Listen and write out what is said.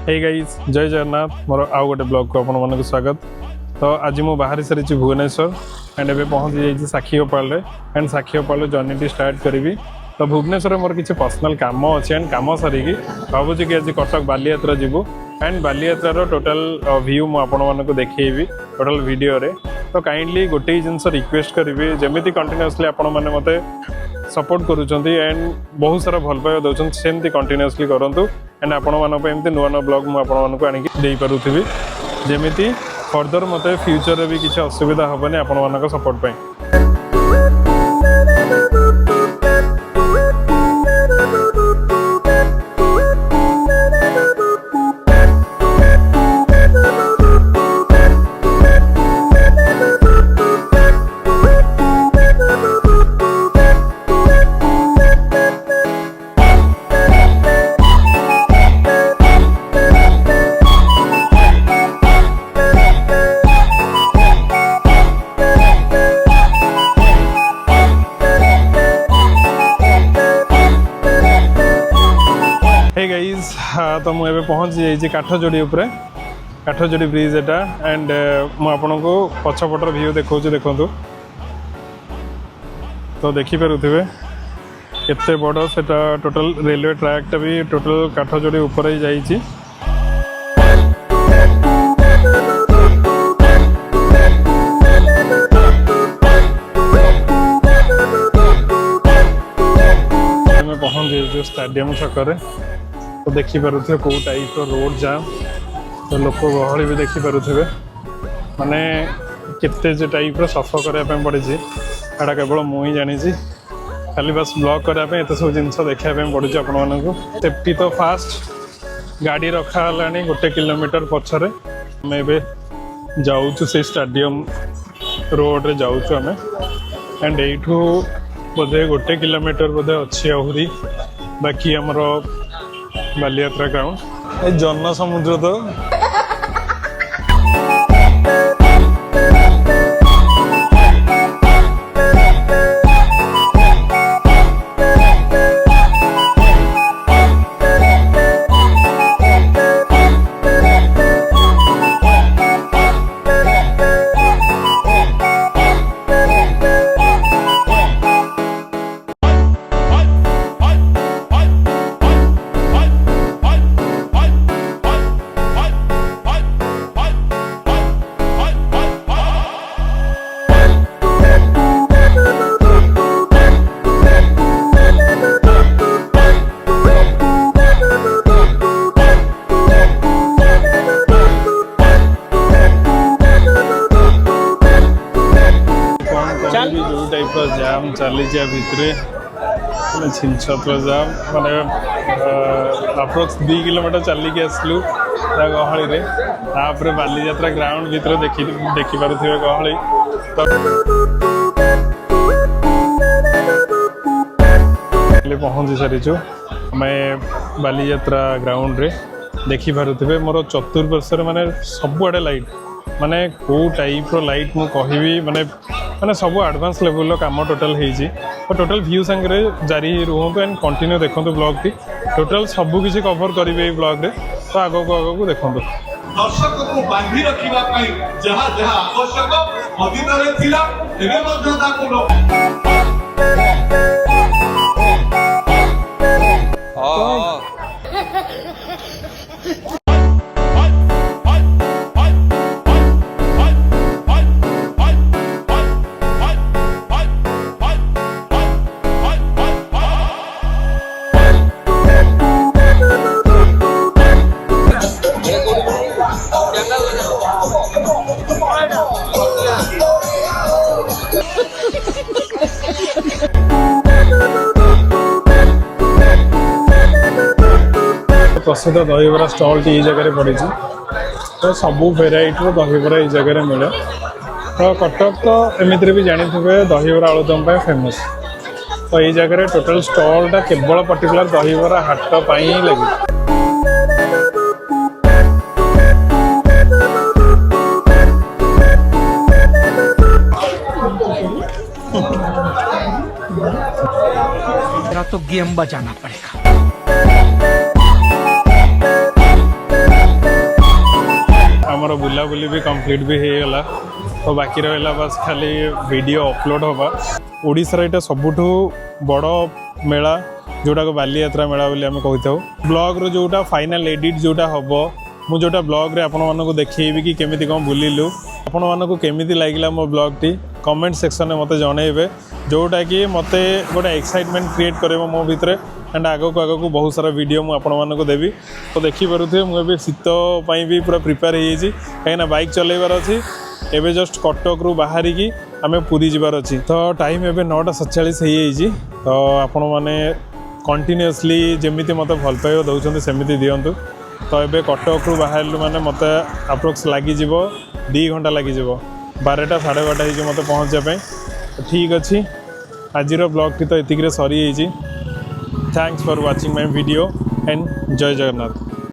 Hey guys जय जगन्नाथ मोर आउ गोटे ब्लॉग को आपण मन स्वागत। तो आज मु बाहरी सारी भुवनेश्वर एंड एवं पहुँची जाइए साक्षीगोपाल एंड साक्षीगोपाल जर्नी स्टार्ट करी। तो भुवनेश्वर मोर किसी पर्सनल काम अच्छे एंड काम सारिकी भावुँ कि आज कटक बालीयात्रा जीवु एंड बालीयात्रार टोटाल व्यू मुझे देखी टोटाल वीडियो रे। तो काइंडली गोटे जिनस रिक्वेस्ट करी जमी कंटिन्यूअसली आपण मैंने मते सपोर्ट करुँच एंड बहुत सारा भल पाइबा दौरान सेमती कंटिन्यूअसली करूँ एंड आपण मानते नुआ नुआ ब्लॉग मुझे आनिकी पारुथिबी जमी फर्दर मत फ्यूचर भी किसी असुविधा हेनी आपण मान सपोर्ट पाई। हे गाइस तो मुझे पहुँची जाइए काठजोड़ी उपरे काठजोड़ी ब्रिज एटा एंड मुझे पछपटर व्यू देखा देखु तो देखिपे केते बड़ से टोटल रेलवे ट्रैकटा भी टोटल काठजोड़ी ऊपर ही जाइए। पहुँच जाइए स्टेडियम छक तो देखिपे कौ टाइप रोड जाम तो लोक गहली भी देखिपे माने केते टाइप सफर करने पड़ी एटा केवल मुझे जानी खाली बस ब्लॉग करने एत सब जिन देखा पड़ी आपण मानक सेफ्टी तो फास्ट गाड़ी रखा है 1 किलोमीटर पछरे आम जाऊँ से स्टेडियम रोड रे जाऊँ आम एंड यू बोधे 1 किलोमीटर बोधे अच्छी आहरी बाकी आमर बालीयात्रा ग्राउंड जन समुद्र तो जो टाइप जाम चली भितर छिंछत्र जाम माने अप्रोक्स 2 किलोमीटर चलिक आसलु गहली रे तापर बालीयात्रा ग्राउंड भीतर देखि पारुथिबे गहली तो पहुँची सारीचु मैं बालीयात्रा ग्राउंड रे देखि पारुथिबे मोर चतुर्पार्श्व माने सबुआडे लाइट माने को टाइप लाइट मु कहबी माने माने सब एडवांस लेवल काम टोटल होती तो टोटल व्यू सांगे जारी रुहतु एंड कंटिन्यू देखो ब्लॉग टी टोटल सबू किसी कवर करेंगे ब्लॉग रे तो आगक आगक देखो दर्शक को बांधी रखिबा पई जहा जहा आवश्यक अतीत रे थिला एबे मध्ये ताको प्रसिद्ध दहीबरा स्टॉल टी जगह पड़ी तो सबू भेराइटर दहीबरा ये जगह मिले तो कटक तो एमती भी जानी थे दहीबरा आलुदम फेमस तो ये जगह टोटल स्टॉलटा केवल पर्टिकुलर दहीबरा हाट ही लगी। तो गेम बजाना पड़ेगा। बुलाबुली भी कंप्लीट भी हो गला तो बाकी रहा बस खाली वीडियो अपलोड होगा ओडिशार यहाँ सबुठू बड़ मेला जोटा को बालीयात्रा मेला बोली आम कही ब्लॉग जोटा फाइनल एडिट जोटा हम मु जोटा ब्लॉग रे आपण मानक देखिए कि केमिति कौन बुलिलु आपण मानक केमिति लागिला मो ब्लॉग टी कमेंट सेक्शन में मते जनइबे जोटा कि मते गोटे एक्साइटमेंट क्रिएट करेबो मो भितरे एंड आगक आगक बहुत सारा वीडियो मु आपण मानक देबी तो देखि पारुथे मु शीत पई भी पूरा प्रिपेयर हो जाइए कहीं बाइक चलैबार अच्छी एबे जस्ट कटक रु बाहरी की आम पुरी जबार अच्छी तो टाइम एबे 9:47 हो तो आपण माने कंटिन्यूअसली जमिति मते भल पाइबा दउछन्ते सेमिति दियंतु तो एबे कटक रु बाहरलु माने मते अप्रोक्स लागि जिवो 2 घंटा लागि जिवो 12टा 12:30 हो मते पहुँचापी तो ठीक अच्छी आज ब्लॉग टी तो एतिक सरी thanks for watching my video and जय जगन्नाथ।